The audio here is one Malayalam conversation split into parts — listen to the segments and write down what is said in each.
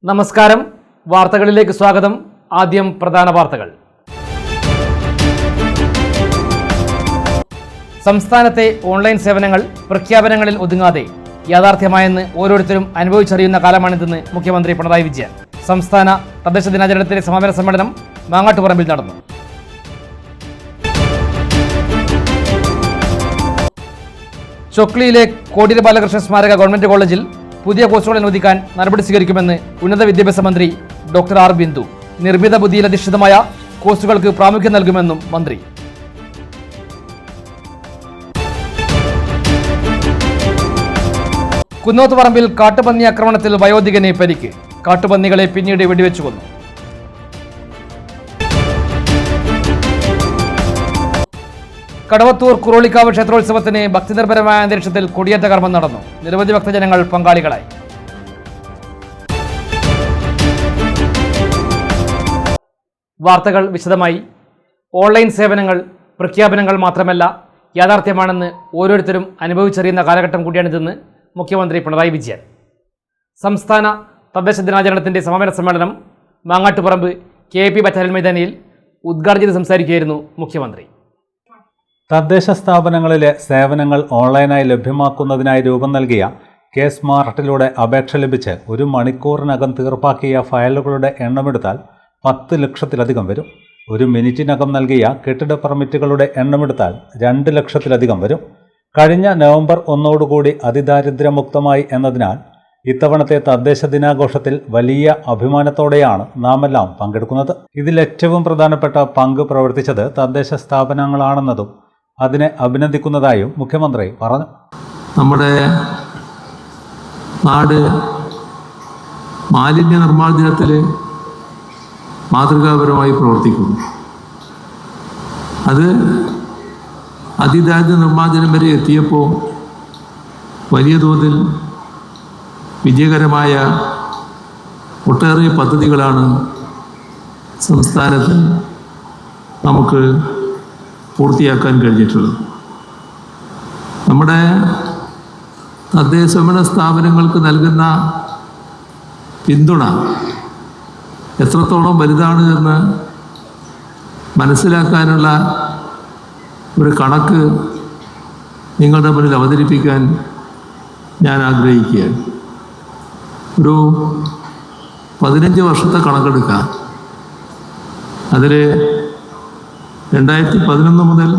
നമസ്കാരം, വാർത്തകളിലേക്ക് സ്വാഗതം. ആദ്യം പ്രധാന വാർത്തകൾ. സംസ്ഥാനത്തെ ഓൺലൈൻ സേവനങ്ങൾ പ്രഖ്യാപനങ്ങളിൽ ഒതുങ്ങാതെ യാഥാർത്ഥ്യമായെന്ന് ഓരോരുത്തരും അനുഭവിച്ചറിയുന്ന കാലമാണിതെന്ന് മുഖ്യമന്ത്രി പിണറായി വിജയൻ. സംസ്ഥാന തദ്ദേശ ദിനാചരണത്തിലെ സമാപന സമ്മേളനം മാങ്ങാട്ടുപറമ്പിൽ നടന്നു. ചൊക്ലിയിലെ കോടിയേരി ബാലകൃഷ്ണൻ സ്മാരക ഗവൺമെന്റ് കോളേജിൽ പുതിയ കോഴ്സുകൾ അനുവദിക്കാൻ നടപടി സ്വീകരിക്കുമെന്ന് ഉന്നത വിദ്യാഭ്യാസ മന്ത്രി ഡോക്ടർ ആർ ബിന്ദു. നിർമ്മിത ബുദ്ധിയിൽ അധിഷ്ഠിതമായ കോഴ്സുകൾക്ക് പ്രാമുഖ്യം നൽകുമെന്നും മന്ത്രി. കുന്നോത്തുപറമ്പിൽ കാട്ടുപന്നി ആക്രമണത്തിൽ വയോധികന് പരിക്ക്. കാട്ടുപന്നികളെ പിന്നീട് വെടിവെച്ചു കൊന്നു. കടവത്തൂർ കുറുളിക്കാവ് ക്ഷേത്രോത്സവത്തിന് ഭക്തിനിർഭരമായ അന്തരീക്ഷത്തിൽ കൊടിയേറ്റ കർമ്മം നടന്നു. നിരവധി ഭക്തജനങ്ങൾ പങ്കാളികളായി. വാർത്തകൾ വിശദമായി. ഓൺലൈൻ സേവനങ്ങൾ പ്രഖ്യാപനങ്ങൾ മാത്രമല്ല, യാഥാർത്ഥ്യമാണെന്ന് ഓരോരുത്തരും അനുഭവിച്ചറിയുന്ന കാലഘട്ടം കൂടിയാണിതെന്ന് മുഖ്യമന്ത്രി പിണറായി വിജയൻ. സംസ്ഥാന തദ്ദേശ ദിനാചരണത്തിന്റെ സമാപന സമ്മേളനം മാങ്ങാട്ടുപറമ്പ് KP ബറ്റാലിയൻ മൈതാനിയിൽ ഉദ്ഘാടനം ചെയ്ത് സംസാരിക്കുകയായിരുന്നു മുഖ്യമന്ത്രി. തദ്ദേശ സ്ഥാപനങ്ങളിലെ സേവനങ്ങൾ ഓൺലൈനായി ലഭ്യമാക്കുന്നതിനായി രൂപം നൽകിയ K-സ്മാർട്ടിലൂടെ അപേക്ഷ ലഭിച്ച് 1 മണിക്കൂറിനകം തീർപ്പാക്കിയ ഫയലുകളുടെ എണ്ണമെടുത്താൽ 10 ലക്ഷത്തിലധികം വരും. 1 മിനിറ്റിനകം നൽകിയ കെട്ടിട പെർമിറ്റുകളുടെ എണ്ണമെടുത്താൽ 2 ലക്ഷത്തിലധികം വരും. കഴിഞ്ഞ നവംബർ 1 അതിദാരിദ്ര്യമുക്തമായി എന്നതിനാൽ ഇത്തവണത്തെ തദ്ദേശ ദിനാഘോഷത്തിൽ വലിയ അഭിമാനത്തോടെയാണ് നാമെല്ലാം പങ്കെടുക്കുന്നത്. ഇതിലേറ്റവും പ്രധാനപ്പെട്ട പങ്ക് പ്രവർത്തിച്ചത് തദ്ദേശ സ്ഥാപനങ്ങളാണെന്നതും അതിനെ അഭിനന്ദിക്കുന്നതായും മുഖ്യമന്ത്രി പറഞ്ഞു. നമ്മുടെ നാട് മാലിന്യ നിർമ്മാർജ്ജനത്തിൽ മാതൃകാപരമായി പ്രവർത്തിക്കുന്നു. അത് അതിദാരിദ്ര്യ നിർമ്മാർജ്ജനം വരെ എത്തിയപ്പോൾ വലിയ തോതിൽ വിജയകരമായ ഒട്ടേറെ പദ്ധതികളാണ് സംസ്ഥാനത്ത് നമുക്ക് പൂർത്തിയാക്കാൻ കഴിഞ്ഞിട്ടുള്ളത്. നമ്മുടെ തദ്ദേശഭരണ സ്ഥാപനങ്ങൾക്ക് നൽകുന്ന പിന്തുണ എത്രത്തോളം വലുതാണ് എന്ന് മനസ്സിലാക്കാനുള്ള ഒരു കണക്ക് നിങ്ങളുടെ മുന്നിൽ അവതരിപ്പിക്കാൻ ഞാൻ ആഗ്രഹിക്കുകയാണ്. ഒരു 15 വർഷത്തെ കണക്കെടുക്കാം. അതിൽ 2011 മുതൽ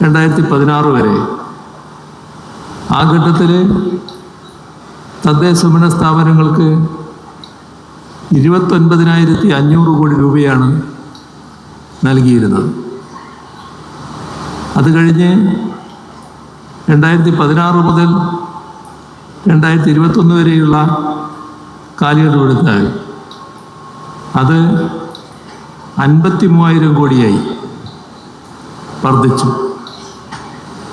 2016 വരെ ആ ഘട്ടത്തിൽ തദ്ദേശഭരണ സ്ഥാപനങ്ങൾക്ക് 29,500 കോടി രൂപയാണ് നൽകിയിരുന്നത്. അത് കഴിഞ്ഞ് 2016 മുതൽ 2021 വരെയുള്ള കാലയളവെടുത്താൽ അത് 53,000 കോടിയായി വർദ്ധിച്ചു.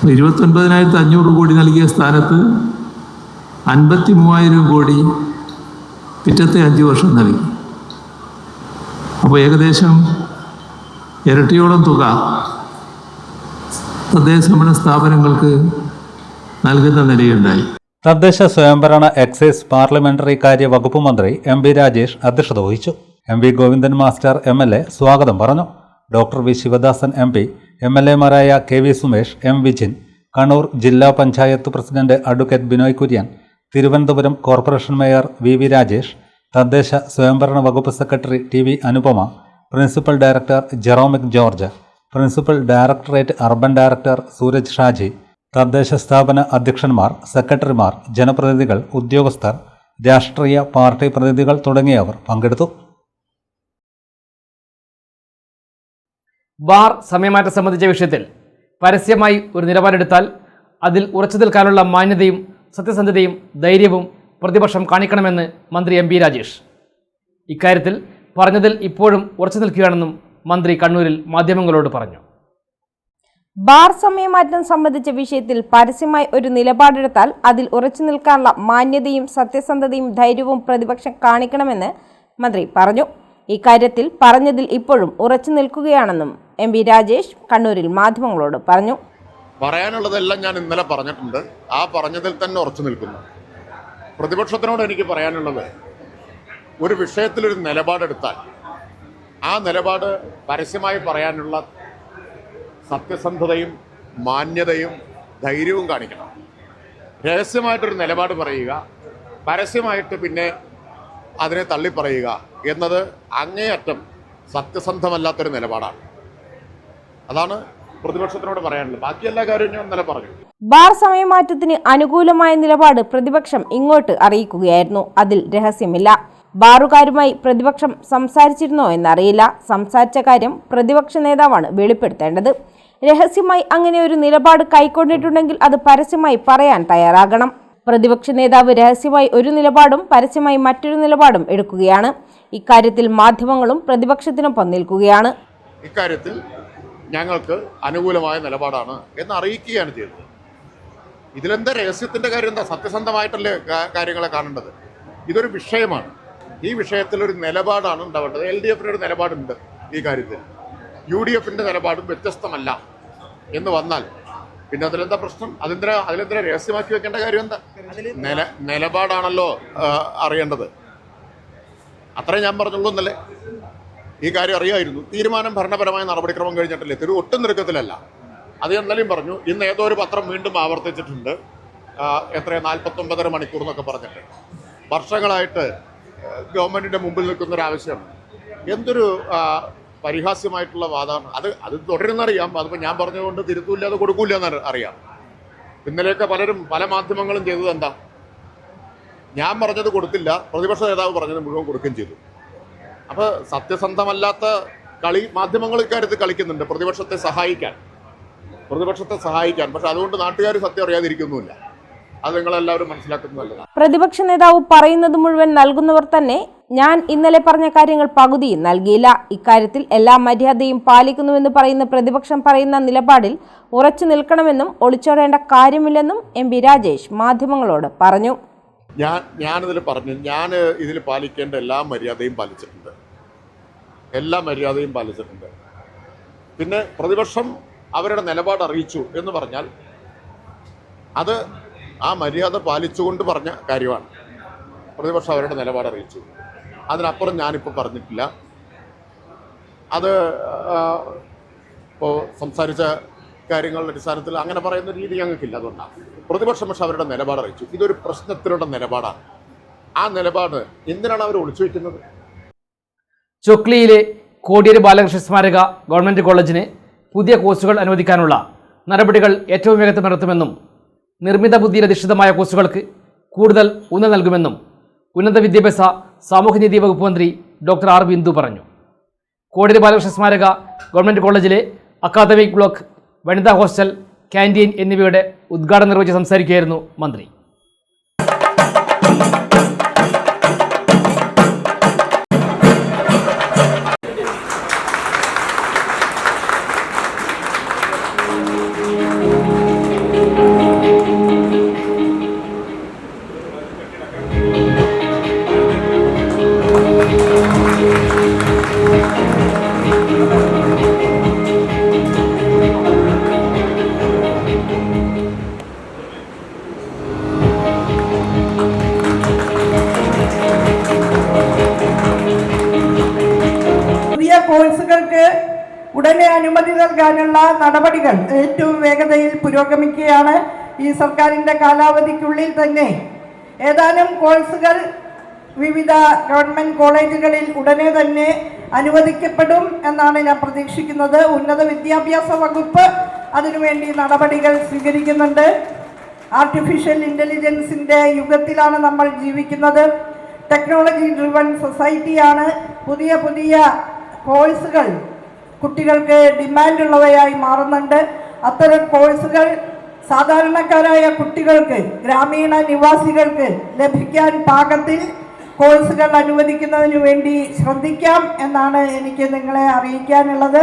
29,500 കോടി നൽകിയ സ്ഥാനത്ത് 53,000 കോടി പിറ്റത്തെ 5 വർഷം നൽകി. അപ്പോൾ ഏകദേശം ഇരട്ടിയോളം തുക തദ്ദേശഭരണ സ്ഥാപനങ്ങൾക്ക് നൽകുന്ന നിലയുണ്ടായി. തദ്ദേശ സ്വയംഭരണ എക്സൈസ് പാർലമെന്ററി കാര്യ വകുപ്പ് മന്ത്രി MV രാജേഷ് അധ്യക്ഷത വഹിച്ചു. MV ഗോവിന്ദൻ മാസ്റ്റർ MLA സ്വാഗതം പറഞ്ഞു. Doctor V Sivadasan MP, MLA മാരായ KV സുമേഷ്, M വിജിൻ, കണ്ണൂർ ജില്ലാ panchayat president advocate Binoy Kurian, Thiruvananthapuram corporation mayor VV Rajesh, തദ്ദേശ സ്വയംഭരണ വകുപ്പ് secretary TV Anupama, principal director Jeromic George, principal directorate urban director Sooraj Shaji, തദ്ദേശ സ്ഥാപന അധ്യക്ഷന്മാർ, സെക്രട്ടറിമാർ, ജനപ്രതിനിധികൾ, ഉദ്യോഗസ്ഥർ, രാഷ്ട്രീയ പാർട്ടി പ്രതിനിധികൾ തുടങ്ങിയവർ പങ്കെടുത്തു. ബാർ സമയമാറ്റം സംബന്ധിച്ച വിഷയത്തിൽ പരസ്യമായി ഒരു നിലപാടെടുത്താൽ അതിൽ ഉറച്ചു നിൽക്കാനുള്ള മാന്യതയും സത്യസന്ധതയും ധൈര്യവും പ്രതിപക്ഷം കാണിക്കണമെന്ന് മന്ത്രി MV രാജേഷ്. ഇക്കാര്യത്തിൽ പറഞ്ഞതിൽ ഇപ്പോഴും ഉറച്ചു നിൽക്കുകയാണെന്നും മന്ത്രി കണ്ണൂരിൽ മാധ്യമങ്ങളോട് പറഞ്ഞു. ബാർ സമയമാറ്റം സംബന്ധിച്ച വിഷയത്തിൽ പരസ്യമായി ഒരു നിലപാടെടുത്താൽ അതിൽ ഉറച്ചു നിൽക്കാനുള്ള മാന്യതയും സത്യസന്ധതയും ധൈര്യവും പ്രതിപക്ഷം കാണിക്കണമെന്ന് മന്ത്രി പറഞ്ഞു. ഇക്കാര്യത്തിൽ പറഞ്ഞതിൽ ഇപ്പോഴും ഉറച്ചു നിൽക്കുകയാണെന്നും MV രാജേഷ് കണ്ണൂരിൽ മാധ്യമങ്ങളോട് പറഞ്ഞു. പറയാനുള്ളതെല്ലാം ഞാൻ ഇന്നലെ പറഞ്ഞിട്ടുണ്ട്. ആ പറഞ്ഞതിൽ തന്നെ ഉറച്ചു നിൽക്കുന്നു. പ്രതിപക്ഷത്തിനോട് എനിക്ക് പറയാനുള്ളത്, ഒരു വിഷയത്തിലൊരു നിലപാടെടുത്താൽ ആ നിലപാട് പരസ്യമായി പറയാനുള്ള സത്യസന്ധതയും മാന്യതയും ധൈര്യവും കാണിക്കണം. രഹസ്യമായിട്ടൊരു നിലപാട് പറയുക, പരസ്യമായിട്ട് പിന്നെ അതിനെ തള്ളിപ്പറയുക എന്നത് അങ്ങേയറ്റം സത്യസന്ധമല്ലാത്തൊരു നിലപാടാണ്. അതാണ് പ്രതിപക്ഷത്തിനോട് പറയാനുള്ളത്. ബാക്കി എല്ലാ കാര്യവും ഞാൻ ഇന്നലെ പറഞ്ഞു. ബാർ സമയമാറ്റത്തിന് അനുകൂലമായ നിലപാട് പ്രതിപക്ഷം ഇങ്ങോട്ട് അറിയിക്കുകയായിരുന്നു. അതിൽ രഹസ്യമില്ല. ബാറുകാരുമായി പ്രതിപക്ഷം സംസാരിച്ചിരുന്നോ എന്നറിയില്ല. സംസാരിച്ച കാര്യം പ്രതിപക്ഷ നേതാവാണ് വെളിപ്പെടുത്തേണ്ടത്. രഹസ്യമായി അങ്ങനെ ഒരു നിലപാട് കൈക്കൊണ്ടിട്ടുണ്ടെങ്കിൽ അത് പരസ്യമായി പറയാൻ തയ്യാറാകണം. പ്രതിപക്ഷ നേതാവ് രഹസ്യമായി ഒരു നിലപാടും പരസ്യമായി മറ്റൊരു നിലപാടും എടുക്കുകയാണ്. ഇക്കാര്യത്തിൽ മാധ്യമങ്ങളും പ്രതിപക്ഷത്തിനൊപ്പം നിൽക്കുകയാണ്. ഇക്കാര്യത്തിൽ ഞങ്ങൾക്ക് അനുകൂലമായ നിലപാടാണ് എന്ന് അറിയിക്കുകയാണ് ചെയ്തത്. ഇതിലെന്താ രഹസ്യത്തിന്റെ കാര്യം? എന്താ? സത്യസന്ധമായിട്ടല്ലേ കാര്യങ്ങളെ കാണേണ്ടത്. ഇതൊരു വിഷയമാണ്. ഈ വിഷയത്തിൽ ഒരു നിലപാടാണ് ഉണ്ടാവേണ്ടത്. LDF ഒരു നിലപാടുണ്ട് ഈ കാര്യത്തിൽ. UDF നിലപാടും വ്യത്യസ്തമല്ല എന്ന് വന്നാൽ പിന്നെ അതിലെന്താ പ്രശ്നം? അതിലെന്താ രഹസ്യമാക്കി വെക്കേണ്ട കാര്യം? എന്താ? നിലപാടാണല്ലോ അറിയേണ്ടത്. അത്രേ ഞാൻ പറഞ്ഞുള്ളൂ എന്നല്ലേ. ഈ കാര്യം അറിയായിരുന്നു. തീരുമാനം ഭരണപരമായ നടപടിക്രമം കഴിഞ്ഞിട്ടില്ലേ. ഒട്ടും നിരക്കത്തിലല്ല. അത് എന്നാലും പറഞ്ഞു. ഇന്ന് ഏതോ ഒരു പത്രം വീണ്ടും ആവർത്തിച്ചിട്ടുണ്ട്. 49.5 മണിക്കൂർ എന്നൊക്കെ പറഞ്ഞിട്ട് വർഷങ്ങളായിട്ട് ഗവൺമെന്റിന്റെ മുമ്പിൽ നിൽക്കുന്ന ഒരു ആവശ്യമാണ്. എന്തൊരു പരിഹാസ്യമായിട്ടുള്ള വാദമാണ് അത് തുടരുന്നറിയാം. അതിപ്പോൾ ഞാൻ പറഞ്ഞതുകൊണ്ട് തിരുത്തൂല്ല, അത് കൊടുക്കൂല്ല എന്ന് അറിയാം. ഇന്നലെയൊക്കെ പല മാധ്യമങ്ങളും ചെയ്തത് എന്താ? ഞാൻ പറഞ്ഞത് കൊടുത്തില്ല, പ്രതിപക്ഷ നേതാവ് പറഞ്ഞത് മുഴുവൻ കൊടുക്കുകയും ചെയ്തു. അപ്പോൾ സത്യസന്ധമല്ലാത്ത കളി മാധ്യമങ്ങൾ ഇക്കാര്യത്തിൽ കളിക്കുന്നുണ്ട്, പ്രതിപക്ഷത്തെ സഹായിക്കാൻ. പക്ഷെ അതുകൊണ്ട് നാട്ടുകാർ സത്യം അറിയാതിരിക്കുന്നുമില്ല. അത് നിങ്ങളെല്ലാവരും മനസ്സിലാക്കുന്നതല്ല. പ്രതിപക്ഷ നേതാവ് പറയുന്നത് മുഴുവൻ നൽകുന്നവർ തന്നെ ഞാൻ ഇന്നലെ പറഞ്ഞ കാര്യങ്ങൾ പകുതിയും നൽകിയില്ല. ഇക്കാര്യത്തിൽ എല്ലാ മര്യാദയും പാലിക്കുന്നുവെന്ന് പറയുന്ന പ്രതിപക്ഷം പറയുന്ന നിലപാടിൽ ഉറച്ചു നിൽക്കണമെന്നും ഒളിച്ചോടേണ്ട കാര്യമില്ലെന്നും MP രാജേഷ് മാധ്യമങ്ങളോട് പറഞ്ഞു. ഞാനിതിൽ പറഞ്ഞു, ഞാൻ ഇതിൽ പാലിക്കേണ്ട എല്ലാ മര്യാദയും പാലിച്ചിട്ടുണ്ട്. പിന്നെ പ്രതിപക്ഷം അവരുടെ നിലപാട് അറിയിച്ചു എന്ന് പറഞ്ഞാൽ അത് ആ മര്യാദ പാലിച്ചുകൊണ്ട് പറഞ്ഞ കാര്യമാണ്. പ്രതിപക്ഷം അവരുടെ നിലപാട് അറിയിച്ചു. അതിനപ്പുറം ഞാനിപ്പോൾ പറഞ്ഞിട്ടില്ല. അത് ഇപ്പോൾ സംസാരിച്ച കാര്യങ്ങളുടെ അടിസ്ഥാനത്തിൽ അങ്ങനെ പറയുന്ന രീതി ഞങ്ങൾക്കില്ല. അതുകൊണ്ടാണ് പ്രതിപക്ഷം പക്ഷെ അവരുടെ നിലപാട് അറിയിച്ചു. ഇതൊരു പ്രശ്നത്തിനുള്ള നിലപാടാണ്. ആ നിലപാട് എന്തിനാണ് അവർ ഒളിച്ചു വയ്ക്കുന്നത്? ചൊക്ലിയിലെ കോടിയേരി ബാലകൃഷ്ണ സ്മാരക ഗവൺമെൻറ് കോളേജിന് പുതിയ കോഴ്സുകൾ അനുവദിക്കാനുള്ള നടപടികൾ ഏറ്റവും വേഗത്തിൽ നടത്തുമെന്നും നിർമ്മിത ബുദ്ധിയിലധിഷ്ഠിതമായ കോഴ്സുകൾക്ക് കൂടുതൽ ഊന്നൽ നൽകുമെന്നും ഉന്നത വിദ്യാഭ്യാസ സാമൂഹ്യനീതി വകുപ്പ് മന്ത്രി ഡോക്ടർ R ബിന്ദു പറഞ്ഞു. കോടിയേരി ബാലകൃഷ്ണ സ്മാരക ഗവൺമെൻറ് കോളേജിലെ അക്കാദമിക് ബ്ലോക്ക്, വനിതാ ഹോസ്റ്റൽ, ക്യാൻറ്റീൻ എന്നിവയുടെ ഉദ്ഘാടനം നിർവഹിച്ച് സംസാരിക്കുകയായിരുന്നു മന്ത്രി. കോഴ്സുകൾക്ക് ഉടനെ അനുമതി നൽകാനുള്ള നടപടികൾ ഏറ്റവും വേഗതയിൽ പുരോഗമിക്കുകയാണ്. ഈ സർക്കാരിൻ്റെ കാലാവധിക്കുള്ളിൽ തന്നെ ഏതാനും കോഴ്സുകൾ വിവിധ ഗവൺമെൻറ് കോളേജുകളിൽ ഉടനെ തന്നെ അനുവദിക്കപ്പെടും എന്നാണ് ഞാൻ പ്രതീക്ഷിക്കുന്നത്. ഉന്നത വിദ്യാഭ്യാസ വകുപ്പ് അതിനുവേണ്ടി നടപടികൾ സ്വീകരിക്കുന്നുണ്ട്. ആർട്ടിഫിഷ്യൽ ഇൻ്റലിജൻസിൻ്റെ യുഗത്തിലാണ് നമ്മൾ ജീവിക്കുന്നത്. ടെക്നോളജി ഡ്രിവൺ സൊസൈറ്റിയാണ്. പുതിയ കോഴ്സുകൾ കുട്ടികൾക്ക് ഡിമാൻഡുള്ളവയായി മാറുന്നുണ്ട്. അത്തരം കോഴ്സുകൾ സാധാരണക്കാരായ കുട്ടികൾക്ക്, ഗ്രാമീണ നിവാസികൾക്ക് ലഭിക്കാൻ പാകത്തിൽ കോഴ്സുകൾ അനുവദിക്കുന്നതിന് വേണ്ടി ശ്രദ്ധിക്കാം എന്നാണ് എനിക്ക് നിങ്ങളെ അറിയിക്കാനുള്ളത്.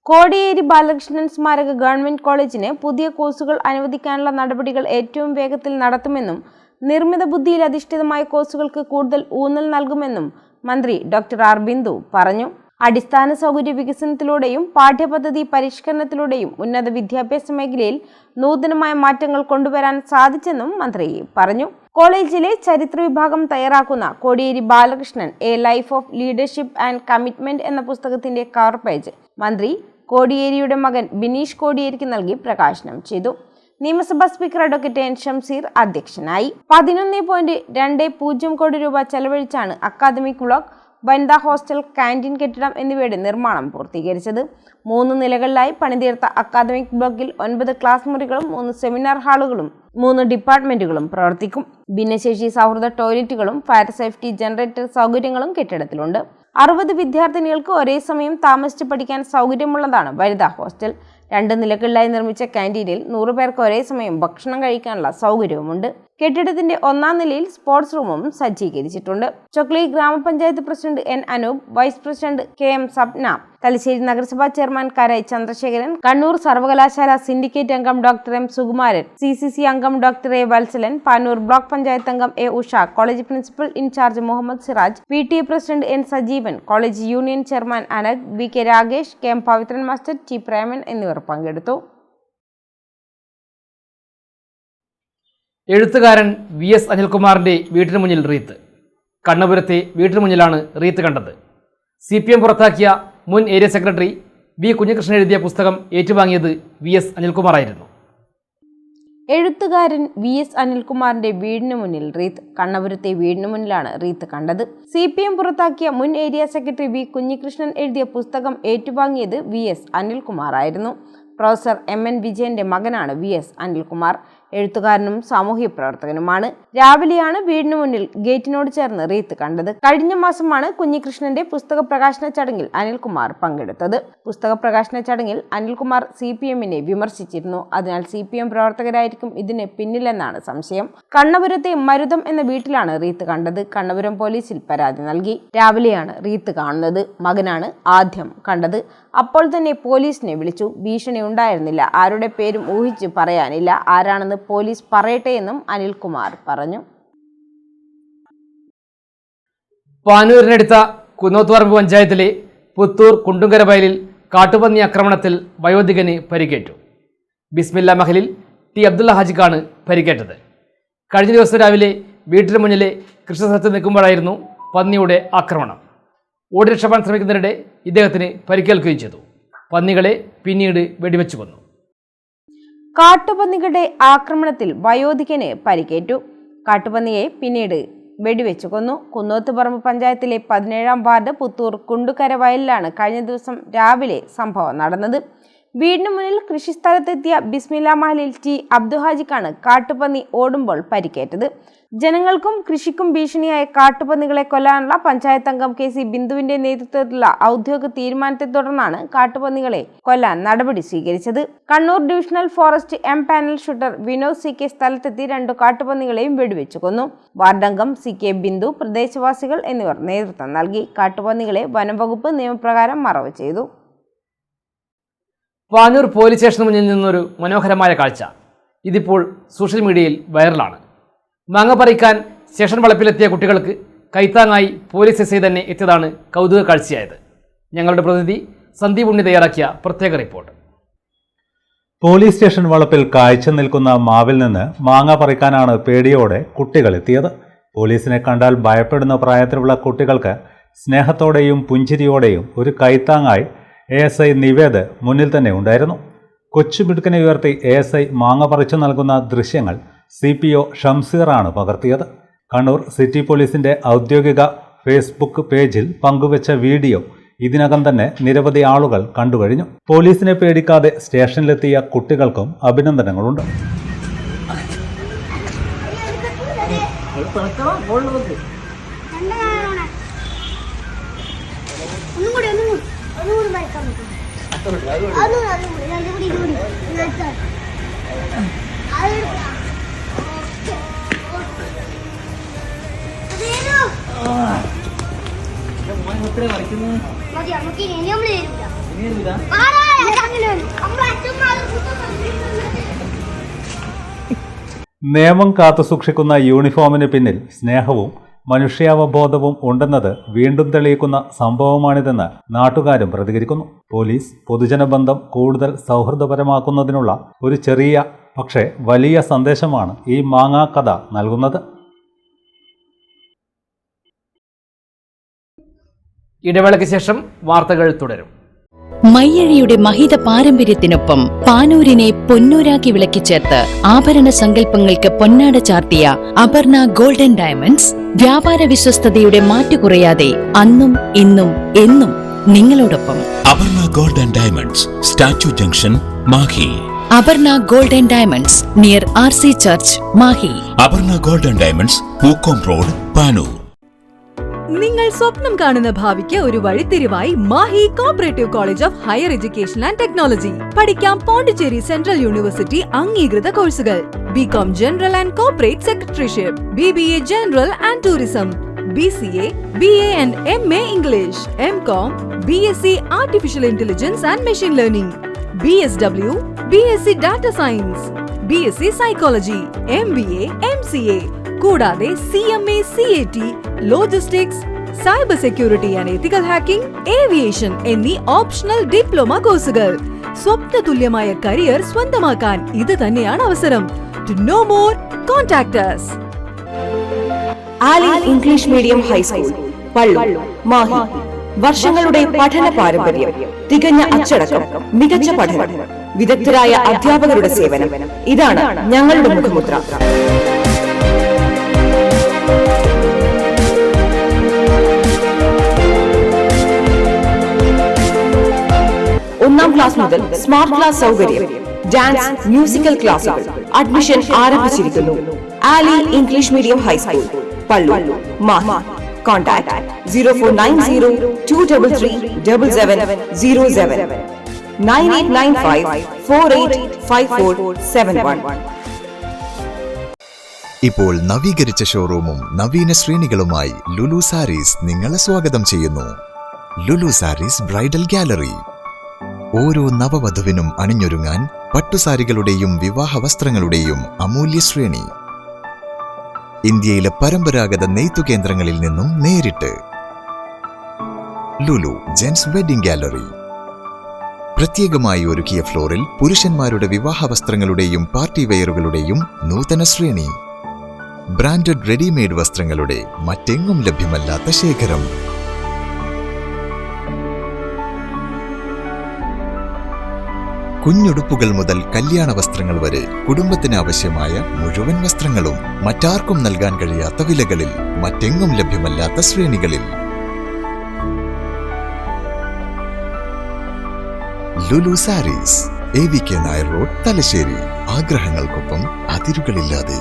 കോടിയേരി ബാലകൃഷ്ണൻ സ്മാരക ഗവൺമെന്റ് കോളേജിന് പുതിയ കോഴ്സുകൾ അനുവദിക്കാനുള്ള നടപടികൾ ഏറ്റവും വേഗത്തിൽ നടത്തുമെന്നും നിർമ്മിത ബുദ്ധിയിൽ അധിഷ്ഠിതമായ കോഴ്സുകൾക്ക് കൂടുതൽ ഊന്നൽ നൽകുമെന്നും മന്ത്രി ഡോക്ടർ R ബിന്ദു പറഞ്ഞു. അടിസ്ഥാന സൗകര്യ വികസനത്തിലൂടെയും പാഠ്യപദ്ധതി പരിഷ്കരണത്തിലൂടെയും ഉന്നത വിദ്യാഭ്യാസ മേഖലയിൽ നൂതനമായ മാറ്റങ്ങൾ കൊണ്ടുവരാൻ സാധിച്ചെന്നും മന്ത്രി പറഞ്ഞു. കോളേജിലെ ചരിത്ര വിഭാഗം തയ്യാറാക്കുന്ന Kodiyeri Balakrishnan A life of leadership and commitment എന്ന പുസ്തകത്തിന്റെ കവർ പേജ് മന്ത്രി കോടിയേരിയുടെ മകൻ ബിനീഷ് കോടിയേരിക്ക് നൽകി പ്രകാശനം ചെയ്തു. നിയമസഭാ സ്പീക്കർ അഡ്വക്കേറ്റ് എൻ ഷംസീർ അധ്യക്ഷനായി. 11.20 കോടി രൂപ ചെലവഴിച്ചാണ് അക്കാദമിക് ബ്ലോക്ക്, വനിതാ ഹോസ്റ്റൽ, കാന്റീൻ കെട്ടിടം എന്നിവയുടെ നിർമ്മാണം പൂർത്തീകരിച്ചത്. 3 നിലകളിലായി പണിതീർത്ത അക്കാദമിക് ബ്ലോക്കിൽ 9 ക്ലാസ് മുറികളും 3 സെമിനാർ ഹാളുകളും 3 ഡിപ്പാർട്ട്മെന്റുകളും പ്രവർത്തിക്കും. ഭിന്നശേഷി സൗഹൃദ ടോയ്ലറ്റുകളും ഫയർ സേഫ്റ്റി ജനറേറ്റർ സൗകര്യങ്ങളും കെട്ടിടത്തിലുണ്ട്. 60 വിദ്യാർത്ഥിനികൾക്ക് ഒരേ സമയം താമസിച്ച് പഠിക്കാൻ സൗകര്യമുള്ളതാണ് വനിതാ ഹോസ്റ്റൽ. 2 നിലകളിലായി നിർമ്മിച്ച കാന്റീനിൽ 100 പേർക്ക് ഒരേ സമയം ഭക്ഷണം കഴിക്കാനുള്ള സൗകര്യവുമുണ്ട്. കെട്ടിടത്തിന്റെ 1ാം നിലയിൽ സ്പോർട്സ് റൂമും സജ്ജീകരിച്ചിട്ടുണ്ട്. ചൊക്ലി ഗ്രാമപഞ്ചായത്ത് president N Anoop, vice president K M Sapna, Thalassery നഗരസഭാ ചെയർമാൻ കരൈ ചന്ദ്രശേഖരൻ, കണ്ണൂർ സർവകലാശാല സിൻഡിക്കേറ്റ് അംഗം ഡോക്ടർ എം സുകുമാരൻ, CCC അംഗം doctor A Vatsalan, Panoor block panchayat അംഗം A Usha, college principal in charge Muhammad Siraj, PTA president N Sajeevan, college union chairman Anagh, BK Ragesh, KM Pavithran master, T Preman എന്നിവർ പങ്കെടുത്തു. എഴുത്തുകാരൻ VS അനിൽകുമാറിന്റെ വീട്ടിന് മുന്നിൽ റീത്ത്. കണ്ണപുരത്തെ വീട്ടിന് മുന്നിലാണ് റീത്ത് കണ്ടത്. CPM പുറത്താക്കിയ മുൻ ഏരിയ സെക്രട്ടറി V കുഞ്ഞികൃഷ്ണൻ എഴുതിയ പുസ്തകം ഏറ്റുവാങ്ങിയത് VS അനിൽകുമാറായിരുന്നു. എഴുത്തുകാരൻ VS അനിൽകുമാറിന്റെ വീടിന് മുന്നിൽ റീത്ത്. കണ്ണപുരത്തെ വീടിന് മുന്നിലാണ് റീത്ത് കണ്ടത്. CPM പുറത്താക്കിയ മുൻ ഏരിയ സെക്രട്ടറി V കുഞ്ഞികൃഷ്ണൻ എഴുതിയ പുസ്തകം ഏറ്റുവാങ്ങിയത് VS അനിൽകുമാറായിരുന്നു. പ്രൊഫസർ MN വിജയന്റെ മകനാണ് VS അനിൽകുമാർ. എഴുത്തുകാരനും സാമൂഹ്യ പ്രവർത്തകനുമാണ്. രാവിലെയാണ് വീടിന് മുന്നിൽ ഗേറ്റിനോട് ചേർന്ന് റീത്ത് കണ്ടത്. കഴിഞ്ഞ മാസമാണ് കുഞ്ഞികൃഷ്ണന്റെ പുസ്തക പ്രകാശന ചടങ്ങിൽ അനിൽകുമാർ പങ്കെടുത്തത്. പുസ്തക പ്രകാശന ചടങ്ങിൽ അനിൽകുമാർ CPMനെ വിമർശിച്ചിരുന്നു. അതിനാൽ CPM പ്രവർത്തകരായിരിക്കും ഇതിന് പിന്നിലെന്നാണ് സംശയം. കണ്ണപുരത്തെ മരുതം എന്ന വീട്ടിലാണ് റീത്ത് കണ്ടത്. കണ്ണപുരം പോലീസിൽ പരാതി നൽകി. രാവിലെയാണ് റീത്ത് കാണുന്നത്. മകനാണ് ആദ്യം കണ്ടത്. അപ്പോൾ തന്നെ പോലീസിനെ വിളിച്ചു. ഭീഷണി ഉണ്ടായിരുന്നില്ല. ആരുടെ പേരും ഊഹിച്ച് പറയാനില്ല. ആരാണെന്ന് പോലീസ് പറയട്ടെ എന്നും അനിൽകുമാർ പറഞ്ഞു. പാനൂരിനടുത്ത കുന്നോത്തുപറമ്പ് പഞ്ചായത്തിലെ പുത്തൂർ കുണ്ടുങ്കര വയലിൽ കാട്ടുപന്നി ആക്രമണത്തിൽ വയോധികന് പരിക്കേറ്റു. ബിസ്മില്ല മഹലിൽ T അബ്ദുള്ള ഹാജിക്കാണ് പരിക്കേറ്റത്. കഴിഞ്ഞ ദിവസം രാവിലെ വീട്ടിന് മുന്നിലെ കൃഷിസ്ഥലത്ത് നിൽക്കുമ്പോഴായിരുന്നു പന്നിയുടെ ആക്രമണം. ഓടി രക്ഷപ്പെടാൻ ശ്രമിക്കുന്നതിനിടെ ഇദ്ദേഹത്തിന് പരിക്കേൽക്കുകയും ചെയ്തു. പന്നികളെ പിന്നീട് വെടിവെച്ചു കൊന്നു. കാട്ടുപന്നികളുടെ ആക്രമണത്തിൽ വയോധികന് പരിക്കേറ്റു. കാട്ടുപന്നിയെ പിന്നീട് വെടിവെച്ചു കൊന്നു. കുന്നോത്തുപറമ്പ് പഞ്ചായത്തിലെ 17ാം വാർഡ് പുത്തൂർ കുണ്ടുകര വയലിലാണ് കഴിഞ്ഞ ദിവസം രാവിലെ സംഭവം നടന്നത്. വീടിന് മുന്നിൽ കൃഷിസ്ഥലത്തെത്തിയ ബിസ്മില്ല മഹലിൽ T അബ്ദുഹാജിക്കാണ് കാട്ടുപന്നി ഓടുമ്പോൾ പരിക്കേറ്റത്. ജനങ്ങൾക്കും കൃഷിക്കും ഭീഷണിയായ കാട്ടുപന്നികളെ കൊല്ലാനുള്ള പഞ്ചായത്ത് അംഗം KC ബിന്ദുവിന്റെ നേതൃത്വത്തിലുള്ള ഔദ്യോഗിക തീരുമാനത്തെ തുടർന്നാണ് കാട്ടുപന്നികളെ കൊല്ലാൻ നടപടി സ്വീകരിച്ചത്. Kannur divisional forest M panel shooter Vinod CK സ്ഥലത്തെത്തി 2 കാട്ടുപന്നികളെയും വെടിവെച്ചു കൊന്നു. വാർഡംഗം CK ബിന്ദു, പ്രദേശവാസികൾ എന്നിവർ നേതൃത്വം നൽകി. കാട്ടുപന്നികളെ വനംവകുപ്പ് നിയമപ്രകാരം മറവ് ചെയ്തു. പാനൂർ പോലീസ് സ്റ്റേഷന് മുന്നിൽ നിന്നൊരു മനോഹരമായ കാഴ്ച ഇതിപ്പോൾ സോഷ്യൽ മീഡിയയിൽ വൈറലാണ്. മാങ്ങ പറിക്കാൻ സ്റ്റേഷൻ വളപ്പിലെത്തിയ കുട്ടികൾക്ക് കൈത്താങ്ങായി പോലീസ് SI തന്നെ എത്തിയതാണ് കൗതുക കാഴ്ചയായത്. ഞങ്ങളുടെ പ്രതിനിധി സന്ദീപ് ഉണ്ണി തയ്യാറാക്കിയ പ്രത്യേക റിപ്പോർട്ട്. പോലീസ് സ്റ്റേഷൻ വളപ്പിൽ കാഴ്ച നിൽക്കുന്ന മാവിൽ നിന്ന് മാങ്ങ പറിക്കാനാണ് പേടിയോടെ കുട്ടികൾ എത്തിയത്. പോലീസിനെ കണ്ടാൽ ഭയപ്പെടുന്ന പ്രായത്തിലുള്ള കുട്ടികൾക്ക് സ്നേഹത്തോടെയും പുഞ്ചിരിയോടെയും ഒരു കൈത്താങ്ങായി ASI നിവേദ് മുന്നിൽ തന്നെ ഉണ്ടായിരുന്നു. കൊച്ചുമിടുക്കനെ ഉയർത്തി ASI മാങ്ങ പറിച്ചു നൽകുന്ന ദൃശ്യങ്ങൾ CPO ഷംസീറാണ് പകർത്തിയത്. കണ്ണൂർ സിറ്റി പോലീസിന്റെ ഔദ്യോഗിക ഫേസ്ബുക്ക് പേജിൽ പങ്കുവച്ച വീഡിയോ ഇതിനകം തന്നെ നിരവധി ആളുകൾ കണ്ടുകഴിഞ്ഞു. പോലീസിനെ പേടിക്കാതെ സ്റ്റേഷനിലെത്തിയ കുട്ടികൾക്കും അഭിനന്ദനങ്ങളുണ്ട്. നിയമം കാത്തുസൂക്ഷിക്കുന്ന യൂണിഫോമിന് പിന്നിൽ സ്നേഹവും മനുഷ്യാവബോധവും ഉണ്ടെന്നത് വീണ്ടും തെളിയിക്കുന്ന സംഭവമാണിതെന്ന് നാട്ടുകാരും പ്രതികരിക്കുന്നു. പോലീസ് പൊതുജനബന്ധം കൂടുതൽ സൗഹൃദപരമാക്കുന്നതിനുള്ള ഒരു ചെറിയ പക്ഷേ വലിയ സന്ദേശമാണ് ഈ മാങ്ങാക്കഥ നൽകുന്നത്. ഇടവേളയ്ക്ക് ശേഷം വാർത്തകൾ തുടരും. മയ്യഴിയുടെ മഹിത പാരമ്പര്യത്തിനൊപ്പം പാനൂരിനെ പൊന്നൂരാക്കി വിളക്കിച്ചേർത്ത് ആഭരണ സങ്കല്പങ്ങൾക്ക് പൊന്നാട ചാർത്തിയ അപർണ ഗോൾഡൻ ഡയമണ്ട്സ് വ്യാപാര വിശ്വസ്തതയുടെ മാറ്റുകുറയാതെ അന്നും ഇന്നും എന്നും നിങ്ങളോടൊപ്പം. Aparna golden diamonds, statue junction, Mahe. Aparna golden diamonds near RC church, Mahe. Aparna golden diamonds, Pookkom road, Panoor. നിങ്ങൾ സ്വപ്നം കാണുന്ന ഭാവിക്ക് ഒരു വഴിത്തിരിവായി Mahe cooperative college of higher education and technology. പഠിക്കാം പോണ്ടിച്ചേരി സെൻട്രൽ യൂണിവേഴ്സിറ്റി അംഗീകൃത കോഴ്സുകൾ. BCom general and corporate secretaryship, BBA general and tourism, BCA, BA and MA English, MCom, BSc artificial intelligence and machine learning, BSW, BSc data science, BSc psychology, MBA, MCA, കൂടാതെ CMA, CAT, logistics, cyber security and ethical hacking, aviation എന്നീ ഓപ്ഷണൽ ഡിപ്ലോമ കോഴ്സുകൾ. സ്വപ്ന തുല്യമായ കരിയർ സ്വന്തമാക്കാൻ ഇത് തന്നെയാണ് അവസരം. To know more, contact us. Ali English medium high school, Palloor, Mahe. വർഷങ്ങളുടെ പഠന പാരമ്പര്യം, തികഞ്ഞ അച്ചടക്കം, മികച്ച പഠനം, വിദഗ്ധരായ അധ്യാപകരുടെ സേവനം, ഇതാണ് ഞങ്ങളുടെ മുഖമുദ്ര. ഒന്നാം ക്ലാസ് മുതൽ സ്മാർട്ട് ക്ലാസ് സൗകര്യം, ഡാൻസ്, മ്യൂസിക്കൽ ക്ലാസുകൾ. അഡ്മിഷൻ ആരംഭിച്ചിരിക്കുന്നു. Ali English medium high school, Palloor, Mahe. Contact 0490233707, 9895485471. ഇപ്പോൾ നവീകരിച്ച ഷോറൂമും നവീന ശ്രേണികളുമായി ലുലു സാരീസ് നിങ്ങളെ സ്വാഗതം ചെയ്യുന്നു. Lulu Sarees bridal gallery. ഓരോ നവവധുവിനും അണിഞ്ഞൊരുങ്ങാൻ പട്ടുസാരികളുടെയും വിവാഹ വസ്ത്രങ്ങളുടെയും അമൂല്യ ശ്രേണി. ഇന്ത്യയിലെ പരമ്പരാഗത നെയ്ത്തു കേന്ദ്രങ്ങളിൽ നിന്നും നേരിട്ട്. Lulu gents wedding gallery. പ്രത്യേകമായി ഒരുക്കിയ ഫ്ലോറിൽ പുരുഷന്മാരുടെ വിവാഹ വസ്ത്രങ്ങളുടെയും പാർട്ടി വെയറുകളുടെയും നൂതന ശ്രേണി. ബ്രാൻഡഡ് റെഡിമെയ്ഡ് വസ്ത്രങ്ങളുടെ മറ്റെങ്ങും ലഭ്യമല്ലാത്ത ശേഖരം. കുഞ്ഞുടുപ്പുകൾ മുതൽ കല്യാണ വസ്ത്രങ്ങൾ വരെ കുടുംബത്തിന് ആവശ്യമായ മുഴുവൻ വസ്ത്രങ്ങളും മറ്റാർക്കും നൽകാൻ കഴിയാത്ത വിലകളിൽ, മറ്റെങ്ങും ലഭ്യമല്ലാത്ത ശ്രേണികളിൽ. Lulu Sarees, AVK Nair road, Thalassery. ആഗ്രഹങ്ങൾക്കൊപ്പം അതിരുകളില്ലാതെ.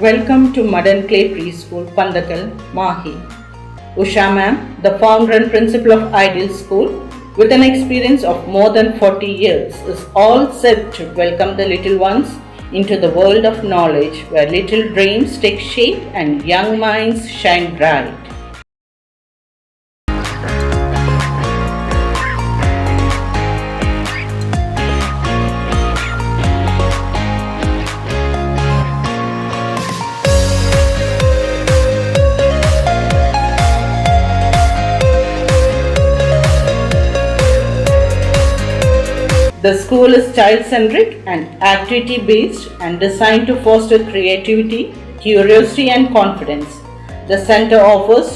Welcome to modern clay preschool, Panthakkal, Mahe. Usha ma'am, the founder and principal of Ideal School, with an experience of more than 40 years, is all set to welcome the little ones into the world of knowledge, where little dreams take shape and young minds shine bright. The school is child-centric and activity-based and designed to foster creativity, curiosity and confidence. The center offers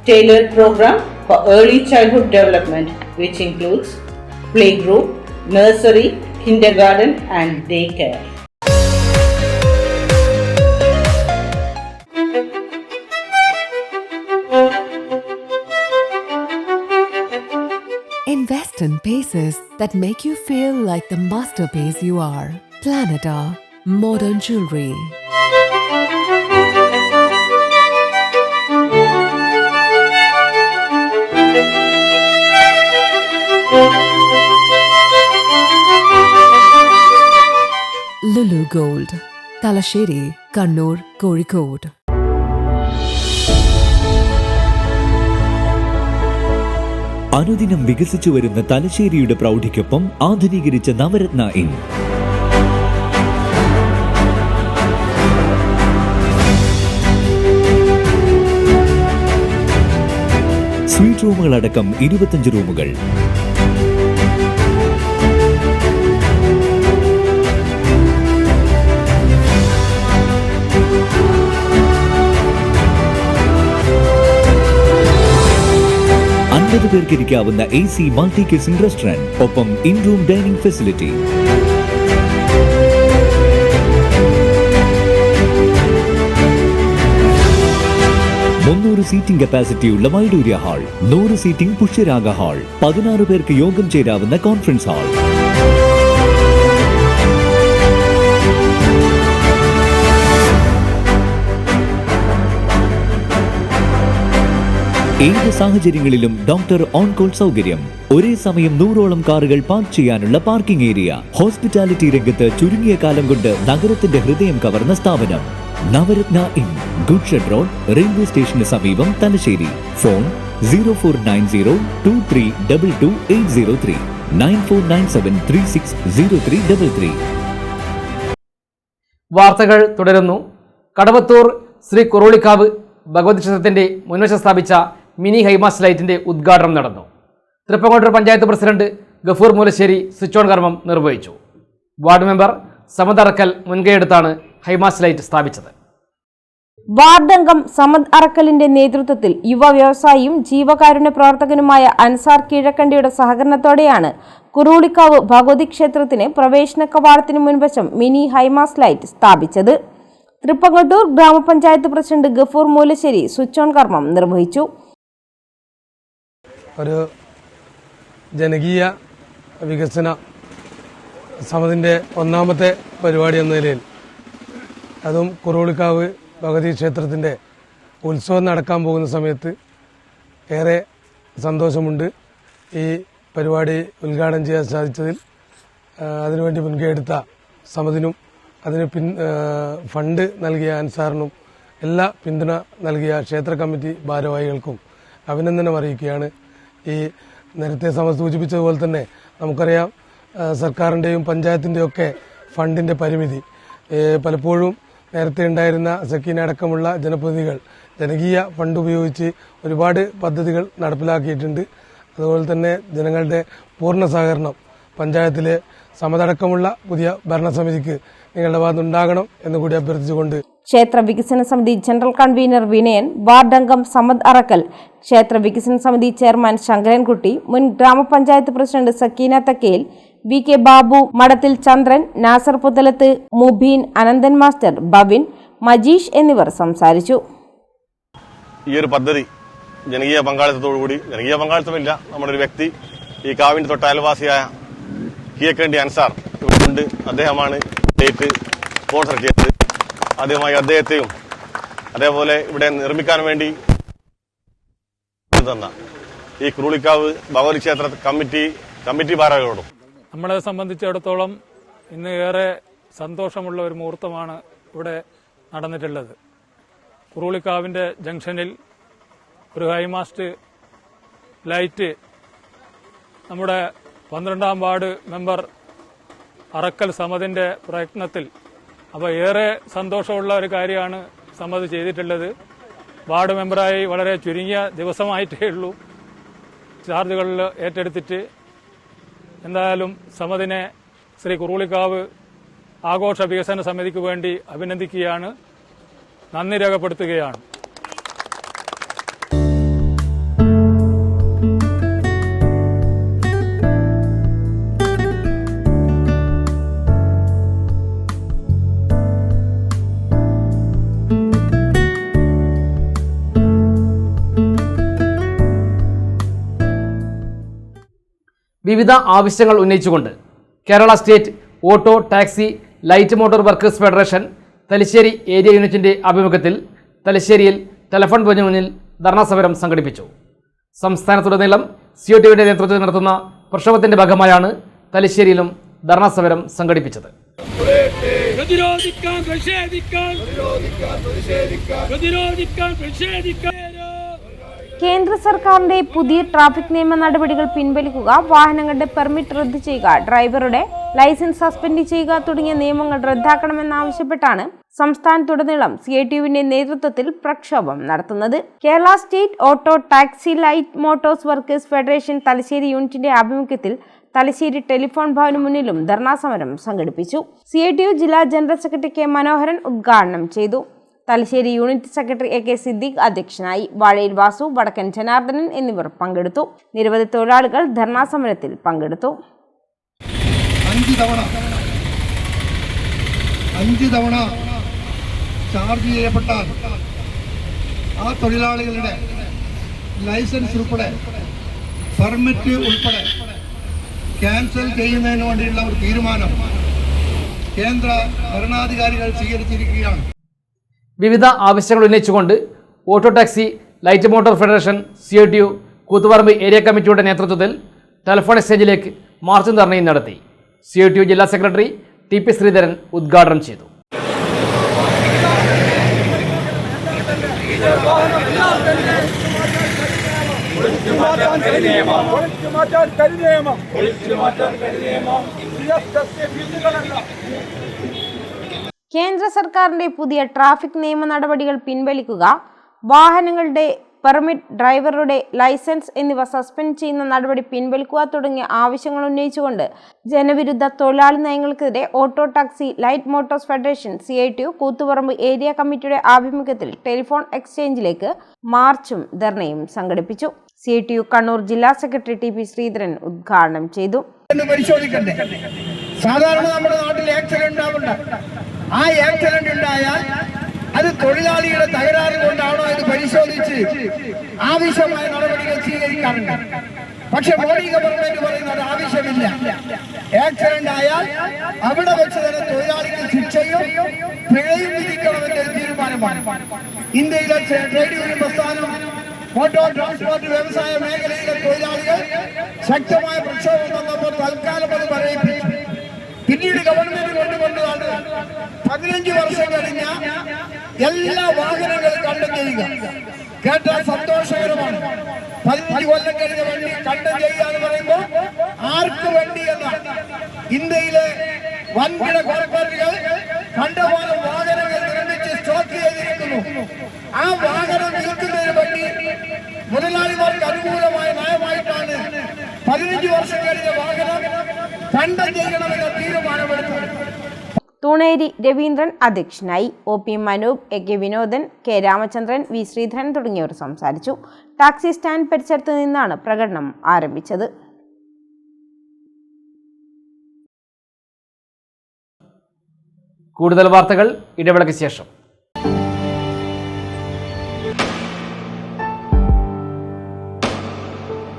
tailored program for early childhood development, which includes playgroup, nursery, kindergarten and daycare. Invest in pieces that make you feel like the masterpiece you are. Planeta Modern Jewelry. Lulu Gold, Talasheri, Kannur, Kozhikode. അനുദിനം വികസിച്ചു വരുന്ന തലശ്ശേരിയുടെ പ്രൗഢിക്കൊപ്പം ആധുനീകരിച്ച നവരത്ന ഇൻ. സ്വീറ്റ് റൂമുകളടക്കം 25 റൂമുകൾ. പേർക്ക് ഇരിക്കാവുന്ന AC മൾട്ടി കിച്ചൺ റെസ്റ്റോറന്റ്, ഒപ്പം in room dining facility. Seating കപ്പാസിറ്റിയുള്ള Vaidurya hall, 100 seating Pushyaraga hall, 16 പേർക്ക് യോഗം ചേരാവുന്ന കോൺഫറൻസ് ഹാൾ. ഏത് സാഹചര്യങ്ങളിലും ഡോക്ടർ ഓൺ കോൾ സൗകര്യം, ഒരേ സമയം 100ഓളം കാറുകൾ പാർക്ക് ചെയ്യാനുള്ള പാർക്കിംഗ് ഏരിയ. ഹോസ്പിറ്റാലിറ്റി രംഗത്ത് ചുരുങ്ങിയ കാലം കൊണ്ട് നഗരത്തിന്റെ ഹൃദയം കവർന്ന സ്ഥാപനം Navaratna inn, goods shed road, railway സ്റ്റേഷന് സമീപം, തലശ്ശേരി. ഫോൺ 049023228803 9497360333. വാർത്തകൾ തുടരുന്നു. കടവത്തൂർ ശ്രീ കുറുളിക്കാവ് ഭഗവതി ക്ഷേത്രത്തിന്റെ മുൻവശം സ്ഥാപിച്ച മിനി ഹൈമാസ്റ്റ് ലൈറ്റിന്റെ ഉദ്ഘാടനം നടന്നു. Thrippangottur panchayat president Gafoor Moolasseri switch on കർമ്മം നിർവഹിച്ചു. വാർഡ് മെമ്പർ സമദ് അറക്കൽ മുൻകൈയെടുത്താണ് ഹൈമാസ്റ്റ് ലൈറ്റ് സ്ഥാപിച്ചത്. വാർഡ് അംഗം സമദ് അറക്കലിന്റെ നേതൃത്വത്തിൽ യുവ വ്യവസായിയും ജീവകാരുണ്യ പ്രവർത്തകനുമായ അൻസാർ കീഴക്കണ്ടിയുടെ സഹകരണത്തോടെയാണ് കുറുളിക്കാവ് ഭഗവതി ക്ഷേത്രത്തിന് പ്രവേശന കവാടത്തിന് മുൻവശം മിനി ഹൈമാസ്റ്റ് ലൈറ്റ് സ്ഥാപിച്ചത്. തൃപ്പങ്ങോട്ടൂർ ഗ്രാമപഞ്ചായത്ത് president Gafoor Moolasseri switch on കർമ്മം നിർവഹിച്ചു. ഒരു ജനകീയ വികസന സമിതിൻ്റെ ഒന്നാമത്തെ പരിപാടി എന്ന നിലയിൽ, അതും കുറുളിക്കാവ് ഭഗവതി ക്ഷേത്രത്തിൻ്റെ ഉത്സവം നടക്കാൻ പോകുന്ന സമയത്ത് ഏറെ സന്തോഷമുണ്ട്. ഈ പരിപാടി ഉദ്ഘാടനം ചെയ്യാൻ സാധിച്ചതിൽ അതിനുവേണ്ടി മുൻകൈയെടുത്ത സമിതിനും അതിന് ഫണ്ട് നൽകിയ അൻസാറിനും എല്ലാ പിന്തുണ നൽകിയ ക്ഷേത്ര കമ്മിറ്റി ഭാരവാഹികൾക്കും അഭിനന്ദനം അറിയിക്കുകയാണ്. ഈ നേരത്തെ സൂചിപ്പിച്ചതുപോലെ തന്നെ നമുക്കറിയാം, സർക്കാരിൻ്റെയും പഞ്ചായത്തിൻ്റെയും ഒക്കെ ഫണ്ടിൻ്റെ പരിമിതി. പലപ്പോഴും നേരത്തെ ഉണ്ടായിരുന്ന സക്കീന അടക്കമുള്ള ജനപ്രതിനിധികൾ ജനകീയ ഫണ്ട് ഉപയോഗിച്ച് ഒരുപാട് പദ്ധതികൾ നടപ്പിലാക്കിയിട്ടുണ്ട്. അതുപോലെ തന്നെ ജനങ്ങളുടെ പൂർണ്ണ സഹകരണം പഞ്ചായത്തിലെ സമതടക്കമുള്ള പുതിയ ഭരണസമിതിക്ക് നിങ്ങളുടെ ഭാഗത്തുണ്ടാകണം എന്നുകൂടി അഭ്യർത്ഥിച്ചുകൊണ്ട് ക്ഷേത്ര വികസന സമിതി ജനറൽ കൺവീനർ വിനയൻ, വാർഡ് അംഗം സമദ് അറക്കൽ, ക്ഷേത്ര വികസന സമിതി ചെയർമാൻ ശങ്കരൻകുട്ടി, മുൻ ഗ്രാമപഞ്ചായത്ത് പ്രസിഡന്റ് സക്കീന തക്കേൽ, VK ബാബു, മഠത്തിൽ ചന്ദ്രൻ, നാസർ പുതലത്ത്, മുബീൻ, അനന്തൻ മാസ്റ്റർ, ബവിൻ, മജീഷ് എന്നിവർ സംസാരിച്ചു. ഈ ഒരു പദ്ധതി ജനകീയ പങ്കാളിത്തത്തോടുകൂടി, ജനകീയ പങ്കാളിത്തമില്ല, നമ്മുടെ ഒരു വ്യക്തി ഈ കാവിന്റെ തൊട്ട അയൽവാസിയായ കീഴക്കണ്ടി അൻസാർ ഇവിടെയുണ്ട്. അദ്ദേഹമാണ് ഡേറ്റ് സ്പോൺസർ ചെയ്തത്. ആദ്യമായി അദ്ദേഹത്തെയും അതേപോലെ ഇവിടെ നിർമ്മിക്കാൻ വേണ്ടി തന്ന ഈ കുറുളിക്കാവ് ഭഗവതി ക്ഷേത്ര കമ്മിറ്റി ഭാരവാഹികളോടും. നമ്മളെ സംബന്ധിച്ചിടത്തോളം ഇന്ന് ഏറെ സന്തോഷമുള്ള ഒരു മുഹൂർത്തമാണ് ഇവിടെ നടന്നിട്ടുള്ളത്. കുറുളിക്കാവിൻ്റെ ജംഗ്ഷനിൽ ഒരു ഹൈമാസ്റ്റ് ലൈറ്റ് നമ്മുടെ 12ാം വാർഡ് മെമ്പർ അറക്കൽ സമദിന്റെ പ്രയത്നത്തിൽ, അപ്പോൾ ഏറെ സന്തോഷമുള്ള ഒരു കാര്യമാണ് സമദ് ചെയ്തിട്ടുള്ളത്. വാർഡ് മെമ്പറായി വളരെ ചുരുങ്ങിയ ദിവസമായിട്ടേ ഉള്ളൂ ചാർജുകളിൽ ഏറ്റെടുത്തിട്ട്. എന്തായാലും സമദിനെ ശ്രീ കുറുളിക്കാവ് ആഘോഷ വികസന സമിതിക്ക് വേണ്ടി അഭിനന്ദിക്കുകയാണ്, നന്ദി രേഖപ്പെടുത്തുകയാണ്. വിവിധ ആവശ്യങ്ങൾ ഉന്നയിച്ചുകൊണ്ട് Kerala state auto taxi light motor workers federation Thalassery area യൂണിറ്റിന്റെ ആഭിമുഖ്യത്തിൽ തലശ്ശേരിയിൽ ടെലഫോൺ ബൂത്തിന് മുന്നിൽ ധർണാ സമരം സംഘടിപ്പിച്ചു. സംസ്ഥാനത്തുടനീളം COTയുടെ നേതൃത്വത്തിൽ നടത്തുന്ന പ്രക്ഷോഭത്തിന്റെ ഭാഗമായാണ് തലശ്ശേരിയിലും ധർണാ സമരം സംഘടിപ്പിച്ചത്. കേന്ദ്ര സർക്കാരിന്റെ പുതിയ ട്രാഫിക് നിയമ നടപടികൾ പിൻവലിക്കുക, വാഹനങ്ങളുടെ പെർമിറ്റ് റദ്ദു ചെയ്യുക, ഡ്രൈവറുടെ ലൈസൻസ് സസ്പെൻഡ് ചെയ്യുക തുടങ്ങിയ നിയമങ്ങൾ റദ്ദാക്കണമെന്നാവശ്യപ്പെട്ടാണ് സംസ്ഥാനത്തുടനീളം CITUവിന്റെ നേതൃത്വത്തിൽ പ്രക്ഷോഭം നടത്തുന്നത്. Kerala state auto taxi light Motors workers federation Thalassery യൂണിറ്റിന്റെ ആഭിമുഖ്യത്തിൽ തലശ്ശേരി ടെലിഫോൺ ഭവന് മുന്നിലും ധർണാ സമരം സംഘടിപ്പിച്ചു. CITU ജില്ലാ ജനറൽ സെക്രട്ടറി K. മനോഹരൻ ഉദ്ഘാടനം ചെയ്തു. Thalassery unit secretary AK Siddique അധ്യക്ഷനായി. വാഴയിൽ വാസു, വടക്കൻ ജനാർദ്ദനൻ എന്നിവർ പങ്കെടുത്തു. നിരവധി തൊഴിലാളികൾ ധർണാ സമരത്തിൽ പങ്കെടുത്തു. 5 തവണ ചാർജ് ചെയ്യപ്പെട്ടാൽ ആ തൊഴിലാളികളുടെ ലൈസൻസ് ഉൾപ്പെടെ പെർമിറ്റ് ഉൾപ്പെടെ ക്യാൻസൽ ചെയ്യുന്നതിന് വേണ്ടിയുള്ള ഒരു തീരുമാനം കേന്ദ്ര ഭരണാധികാരികൾ സ്വീകരിച്ചിരിക്കുകയാണ്. വിവിധ ആവശ്യങ്ങൾ ഉന്നയിച്ചുകൊണ്ട് auto taxi light motor federation CITU Koothuparamba area കമ്മിറ്റിയുടെ നേതൃത്വത്തിൽ ടെലിഫോൺ എക്സ്ചേഞ്ചിലേക്ക് മാർച്ചും ധർണയും നടത്തി. CITU ജില്ലാ സെക്രട്ടറി TP ശ്രീധരൻ ഉദ്ഘാടനം ചെയ്തു. കേന്ദ്ര സർക്കാരിന്റെ പുതിയ ട്രാഫിക് നിയമ നടപടികൾ പിൻവലിക്കുക, വാഹനങ്ങളുടെ പെർമിറ്റ്, ഡ്രൈവറുടെ ലൈസൻസ് എന്നിവ സസ്പെൻഡ് ചെയ്യുന്ന നടപടി പിൻവലിക്കുക തുടങ്ങിയ ആവശ്യങ്ങൾ ഉന്നയിച്ചുകൊണ്ട് ജനവിരുദ്ധ തൊഴിലാളി നയങ്ങൾക്കെതിരെ auto taxi light motors federation CITU Koothuparamba area കമ്മിറ്റിയുടെ ആഭിമുഖ്യത്തിൽ ടെലിഫോൺ എക്സ്ചേഞ്ചിലേക്ക് മാർച്ചും ധർണയും സംഘടിപ്പിച്ചു. CITU കണ്ണൂർ ജില്ലാ സെക്രട്ടറി TP ശ്രീധരൻ ഉദ്ഘാടനം ചെയ്തു. സാധാരണ നമ്മുടെ നാട്ടിൽ ആക്സിഡന്റ് ആ ആക്സിഡന്റ് ഉണ്ടായാൽ അത് തൊഴിലാളിയുടെ തകരാറ് കൊണ്ടാണോ എന്ന് പരിശോധിച്ച് ആവശ്യമായ നടപടികൾ സ്വീകരിക്കാറുണ്ട്. പക്ഷെ മോഡി ഗവൺമെന്റ് പറയുന്നത് ആവശ്യമില്ല. ആക്സിഡന്റ് ആയാൽ അവിടെ വെച്ച് തന്നെ തൊഴിലാളിക്ക് ശിക്ഷയും പിഴയും വിധിക്കണമെന്ന തീരുമാനമാണ്. ഇന്ത്യയിലെ ട്രേഡ് യൂണിയൻ പ്രസ്ഥാനം, മോട്ടോർ ട്രാൻസ്പോർട്ട് വ്യവസായ മേഖലയിലെ തൊഴിലാളികൾ ശക്തമായ പ്രക്ഷോഭം വന്നപ്പോൾ തൽക്കാലം അത് പറയിപ്പിച്ചു. പിന്നീട് ഗവൺമെന്റ് കൊണ്ടുവന്നതാണ് 15 വർഷം കഴിഞ്ഞ എല്ലാ വാഹനങ്ങളും കണ്ടം ചെയ്യുക. കേട്ടാൽ സന്തോഷകരമാണ്. 15 കൊല്ലം കഴിഞ്ഞ വണ്ടി കണ്ടം ചെയ്യുക എന്ന് പറയുമ്പോൾ ആർക്ക് വേണ്ടി എന്ന ഇന്ത്യയിലെ വൻകിട കോർപ്പറേറ്റുകൾ കണ്ടമാനം വാഹനങ്ങൾ നിർമ്മിച്ച് സ്റ്റോക്ക് ചെയ്തിരിക്കുന്നു. ആ വാഹനം വിൽക്കുന്നതിന് വേണ്ടി മുതലാളിമാർക്ക് അനുകൂലമായ നയമായിട്ടാണ് 15 വർഷം കഴിഞ്ഞ വാഹനം കണ്ടം ചെയ്യണമെന്ന തീരുമാനമെടുത്തു. തൂണേരി രവീന്ദ്രൻ അധ്യക്ഷനായി. OP Manoop, AK Vinodan, K Ramachandran, V Sreedharan തുടങ്ങിയവർ സംസാരിച്ചു. ടാക്സി സ്റ്റാൻഡ് പരിസരത്ത് നിന്നാണ് പ്രകടനം ആരംഭിച്ചത്. കൂടുതൽ വാർത്തകൾ ഇടവേളയ്ക്ക് ശേഷം.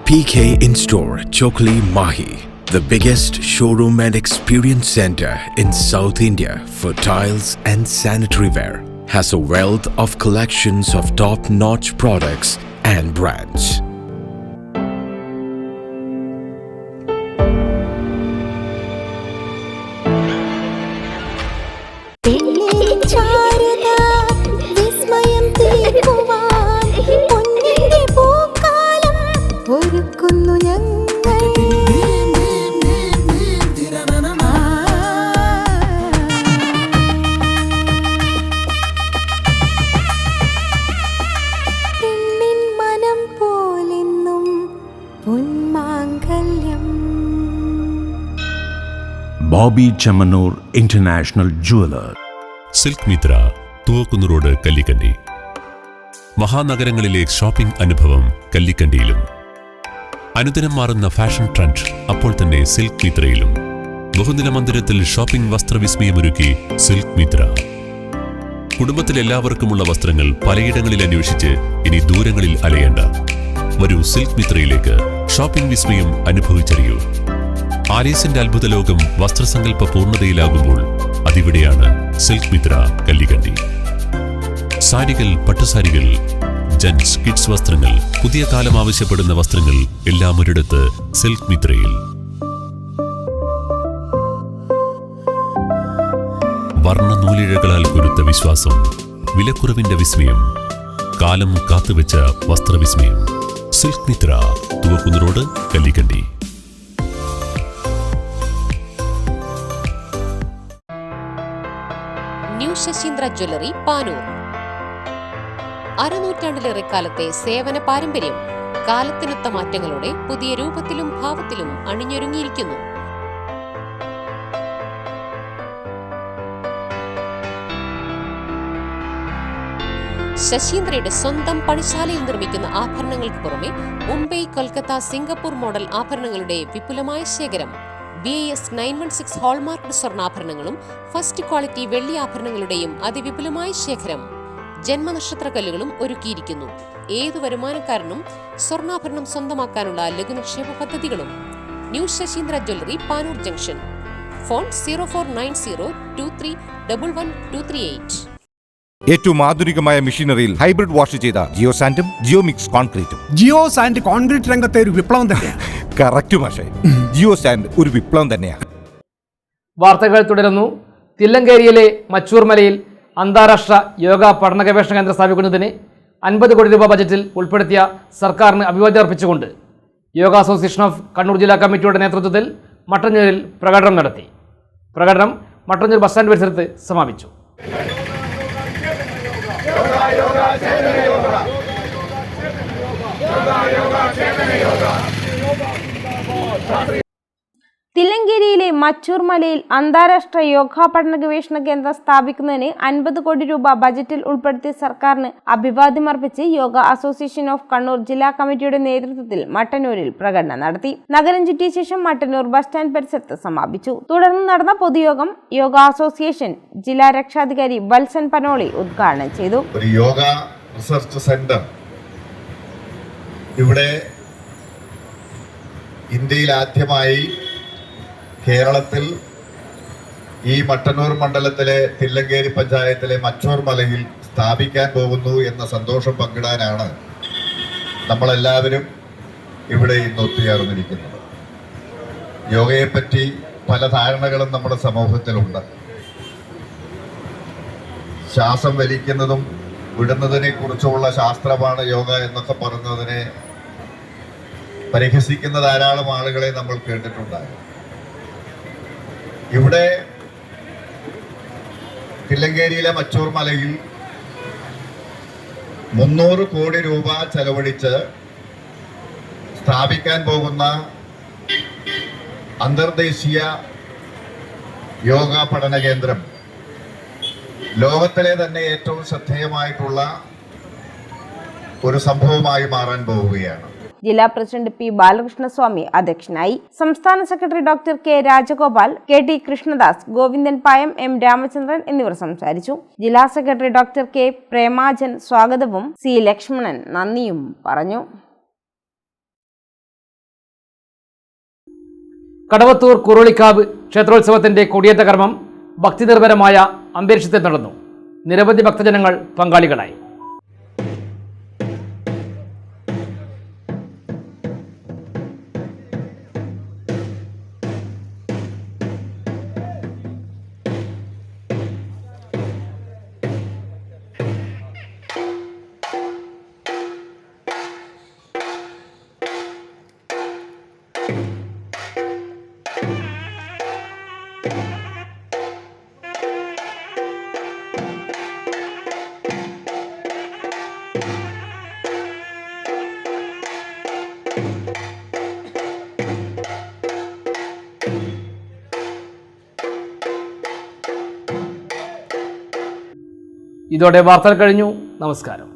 PK In-Store, Chokli, Mahi. The biggest showroom and experience center in South India for tiles and sanitary ware, has a wealth of collections of top-notch products and brands. Bobby Chemmanur international jeweller. Silk Mitra, Thuvakkunnu road, Kallikandi. മഹാനഗരങ്ങളിലെ ഷോപ്പിംഗ് അനുഭവം കല്ലിക്കണ്ടിയിലും. അനുദിനം മാറുന്ന ഫാഷൻ ട്രെൻഡ് അപ്പോൾ തന്നെ സിൽക്ക് മിത്രയിലും. ബഹുനില മന്ദിരത്തിൽ ഷോപ്പിംഗ് വസ്ത്രവിസ്മയമൊരുക്കി സിൽക്ക് മിത്ര. കുടുംബത്തിലെല്ലാവർക്കുമുള്ള വസ്ത്രങ്ങൾ പലയിടങ്ങളിൽ അന്വേഷിച്ച് ഇനി ദൂരങ്ങളിൽ അലയേണ്ട. വരൂ സിൽക്ക് മിത്രയിലേക്ക്. ഷോപ്പിംഗ് വിസ്മയം അനുഭവിച്ചറിയൂ. ആലീസിന്റെ അത്ഭുത ലോകം വസ്ത്രസങ്കല്പ പൂർണ്ണതയിലാകുമ്പോൾ അതിവിടെയാണ് സിൽക്ക് മിത്ര, കല്ലിക്കണ്ടി. സാരികൾ, പട്ടുസാരികൾ, ജെന്റ്സ്, കിഡ്സ് വസ്ത്രങ്ങൾ, പുതിയ കാലം ആവശ്യപ്പെടുന്ന വസ്ത്രങ്ങൾ എല്ലാം ഒരിടത്ത് സിൽക്ക് മിത്രയിൽ. വർണ്ണനൂലിഴകളാൽ കുരുത്ത വിശ്വാസം, വിലക്കുറവിന്റെ വിസ്മയം, കാലം കാത്തുവെച്ച വസ്ത്രവിസ്മയം. Silk Mitra, Thuvakkunnu road, Kallikandi. Sasindra jewellery Panoor. അരനൂറ്റാണ്ടിലേറെ കാലത്തെ സേവന പാരമ്പര്യം കാലത്തിനൊത്ത മാറ്റങ്ങളോടെ പുതിയ രൂപത്തിലും ഭാവത്തിലും അണിഞ്ഞൊരുങ്ങിയിരിക്കുന്നു. ശശീന്ദ്രയുടെ സ്വന്തം പണിശാലയിൽ നിർമ്മിക്കുന്ന ആഭരണങ്ങൾക്ക് പുറമെ മുംബൈ, കൊൽക്കത്ത, സിംഗപ്പൂർ മോഡൽ ആഭരണങ്ങളുടെ വിപുലമായ ശേഖരം. BIS 916 ഹോൾമാർക്ക് സ്വർണ്ണാഭരണങ്ങളും ഫസ്റ്റ് ക്വാളിറ്റി വെള്ളി ആഭരണങ്ങളുടെയും അതിവിപുലമായ ശേഖരം. ജന്മനക്ഷത്രക്കല്ലുകളും ഒരുക്കിയിരിക്കുന്നു. ഏതു വരുമാനക്കാരനും സ്വർണ്ണാഭരണം സ്വന്തമാക്കാനുള്ള ലഘുനിക്ഷേപ പദ്ധതികളും. New Sasheendra jewellery, Panoor junction. Phone 049023111238. ഏറ്റവും ആധുനികമായ മെഷീനറിയിൽ ഹൈബ്രിഡ് വാഷ് ചെയ്ത ജിയോസാൻഡും ജിയോമിക്സ് കോൺക്രീറ്റും. ജിയോസാൻഡ് കോൺക്രീറ്റ് രംഗത്തെ ഒരു വിപ്ലവം തന്നെയാണ്. കറക്റ്റ് മാഷേ, ജിയോസാൻഡ് ഒരു വിപ്ലവം തന്നെയാണ്. വാർത്തകൾ തുടരുന്നു. തില്ലങ്കേരിയിലെ മച്ചൂർ മലയിൽ അന്താരാഷ്ട്ര യോഗ പഠന ഗവേഷണ കേന്ദ്രം സ്ഥാപിക്കുന്നതിന് 50 കോടി രൂപ ബജറ്റിൽ ഉൾപ്പെടുത്തിയ സർക്കാരിന് അഭിവാദ്യം അർപ്പിച്ചുകൊണ്ട് യോഗ അസോസിയേഷൻ ഓഫ് കണ്ണൂർ ജില്ലാ കമ്മിറ്റിയുടെ നേതൃത്വത്തിൽ മട്ടന്നൂരിൽ പ്രകടനം നടത്തി. പ്രകടനം മട്ടന്നൂർ ബസ് സ്റ്റാൻഡ് പരിസരത്ത് സമാപിച്ചു. തില്ലങ്കേരിയിലെ മച്ചൂർ മലയിൽ അന്താരാഷ്ട്ര യോഗ പഠന ഗവേഷണ കേന്ദ്രം സ്ഥാപിക്കുന്നതിന് 50 കോടി രൂപ ബജറ്റിൽ ഉൾപ്പെടുത്തി സർക്കാരിന് അഭിവാദ്യമർപ്പിച്ച് യോഗ അസോസിയേഷൻ ഓഫ് കണ്ണൂർ ജില്ലാ കമ്മിറ്റിയുടെ നേതൃത്വത്തിൽ മട്ടന്നൂരിൽ പ്രകടനം നടത്തി. നഗരം ചുറ്റിയ ശേഷം മട്ടന്നൂർ ബസ് സ്റ്റാൻഡ് പരിസരത്ത് സമാപിച്ചു. തുടർന്ന് നടന്ന പൊതുയോഗം യോഗ അസോസിയേഷൻ ജില്ലാ രക്ഷാധികാരി വത്സൻ പനോളി ഉദ്ഘാടനം ചെയ്തു. ഒരു യോഗ റിസർച്ച് സെന്റർ ഇവിടെ ഇന്ത്യയിൽ ആദ്യമായി കേരളത്തിൽ ഈ മട്ടന്നൂർ മണ്ഡലത്തിലെ തില്ലങ്കേരി പഞ്ചായത്തിലെ മച്ചൂർ മലയിൽ സ്ഥാപിക്കാൻ പോകുന്നു എന്ന സന്തോഷം പങ്കിടാനാണ് നമ്മളെല്ലാവരും ഇവിടെ ഇന്ന് ഒത്തുചേർന്നിരിക്കുന്നത്. യോഗയെപ്പറ്റി പല ധാരണകളും നമ്മുടെ സമൂഹത്തിലുണ്ട്. ശ്വാസം വലിക്കുന്നതും വിടുന്നതിനെ കുറിച്ചുള്ള ശാസ്ത്രമാണ് യോഗ എന്നൊക്കെ പറയുന്നതിനെ പരിഹസിക്കുന്ന ധാരാളം ആളുകളെ നമ്മൾ കേട്ടിട്ടുണ്ടാകും. ഇവിടെ തില്ലങ്കേരിയിലെ മച്ചൂർ മലയിൽ 300 കോടി രൂപ ചെലവഴിച്ച് സ്ഥാപിക്കാൻ പോകുന്ന അന്തർദേശീയ യോഗ പഠന കേന്ദ്രം ലോകത്തിലെ തന്നെ ഏറ്റവും ശ്രദ്ധേയമായിട്ടുള്ള ഒരു സംഭവമായി മാറാൻ പോവുകയാണ്. ജില്ലാ പ്രസിഡന്റ് P. ബാലകൃഷ്ണസ്വാമി അധ്യക്ഷനായി. സംസ്ഥാന secretary doctor K. Rajagopal, KT. Krishnadas, Govindan Payam, M. Ramachandran എന്നിവർ സംസാരിച്ചു. ജില്ലാ സെക്രട്ടറി ഡോക്ടർ K. പ്രേമാജൻ സ്വാഗതവും C. ലക്ഷ്മണൻ നന്ദിയും പറഞ്ഞു. കടവത്തൂർ കുറുളിക്കാവ് ക്ഷേത്രോത്സവത്തിന്റെ കൊടിയേറ്റ കർമ്മം ഭക്തിനിർഭരമായ അന്തരീക്ഷത്തിൽ നടന്നു. നിരവധി ഭക്തജനങ്ങൾ പങ്കാളികളായി. ഇതോടെ വാർത്തകൾ കഴിഞ്ഞു. നമസ്കാരം.